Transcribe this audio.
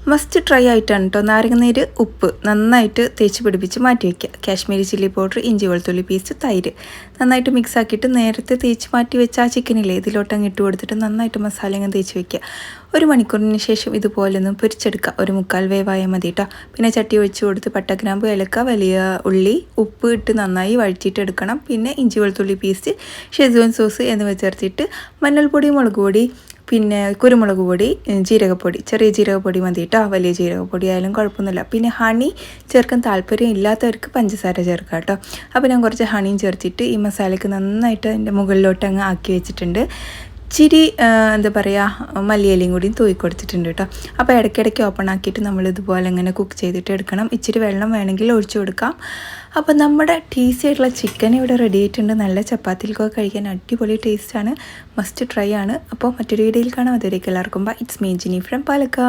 Must try ആയിട്ടാണ് കേട്ടോ. നാരങ്ങനീര്, ഉപ്പ് നന്നായിട്ട് തേച്ച് പിടിപ്പിച്ച് മാറ്റി വയ്ക്കുക. കാശ്മീരി ചില്ലി പൗഡർ, ഇഞ്ചി വെളുത്തുള്ളി പേസ്റ്റ്, തൈര് നന്നായിട്ട് മിക്സ് ആക്കിയിട്ട് നേരത്തെ തേച്ച് മാറ്റി വെച്ച ആ ചിക്കനില്ലേ ഇതിലോട്ട് അങ്ങ് ഇട്ട് കൊടുത്തിട്ട് നന്നായിട്ട് മസാല അങ്ങ് തേച്ച് വയ്ക്കുക. 1 മണിക്കൂറിന് ശേഷം ഇതുപോലെ ഒന്ന് പൊരിച്ചെടുക്കുക. 1/4 വേവായാൽ മതി കേട്ടോ. പിന്നെ ചട്ടി ഒഴിച്ച് കൊടുത്ത് പട്ട, ഗ്രാമ്പു, ഏലക്ക, വലിയ ഉള്ളി, ഉപ്പ് ഇട്ട് നന്നായി വഴറ്റിയിട്ട് എടുക്കണം. പിന്നെ ഇഞ്ചി വെളുത്തുള്ളി പേസ്റ്റ്, ഷെസ്വാൻ സോസ് എന്നിവ ചേർത്തിട്ട് മഞ്ഞൾപ്പൊടി, മുളക് പൊടി, പിന്നെ കുരുമുളക് പൊടി, ജീരകപ്പൊടി, ചെറിയ ജീരകപ്പൊടി മതി കേട്ടോ. വലിയ ജീരകപ്പൊടി ആയാലും കുഴപ്പമൊന്നുമില്ല. പിന്നെ ഹണി ചേർക്കാൻ താല്പര്യം ഇല്ലാത്തവർക്ക് പഞ്ചസാര ചേർക്കാം കേട്ടോ. അപ്പോൾ ഞാൻ കുറച്ച് ഹണിയും ചേർത്തിട്ട് ഈ മസാലയ്ക്ക് നന്നായിട്ട് അതിൻ്റെ മുകളിലോട്ട് അങ്ങ് ആക്കി വെച്ചിട്ടുണ്ട്. ഇച്ചിരി എന്താ പറയുക മല്ലിയിലയും കൂടി തൂക്കി കൊടുത്തിട്ടുണ്ട് കേട്ടോ. അപ്പോൾ ഇടയ്ക്കിടയ്ക്ക് ഓപ്പൺ ആക്കിയിട്ട് നമ്മളിതുപോലെ ഇങ്ങനെ കുക്ക് ചെയ്തിട്ട് എടുക്കണം. ഇച്ചിരി വെള്ളം വേണമെങ്കിൽ ഒഴിച്ചു കൊടുക്കാം. അപ്പോൾ നമ്മുടെ ടേസ്റ്റി ആയിട്ടുള്ള ചിക്കൻ ഇവിടെ റെഡി ആയിട്ടുണ്ട്. നല്ല ചപ്പാത്തിയിലൊക്കെ കഴിക്കാൻ അടിപൊളി ടേസ്റ്റാണ്. മസ്റ്റ് ട്രൈ ആണ്. അപ്പോൾ മറ്റൊരു വീഡിയോയിൽ കാണാം. അതുവരേക്കും എല്ലാവർക്കും bye. It's me Jini from Palakkad.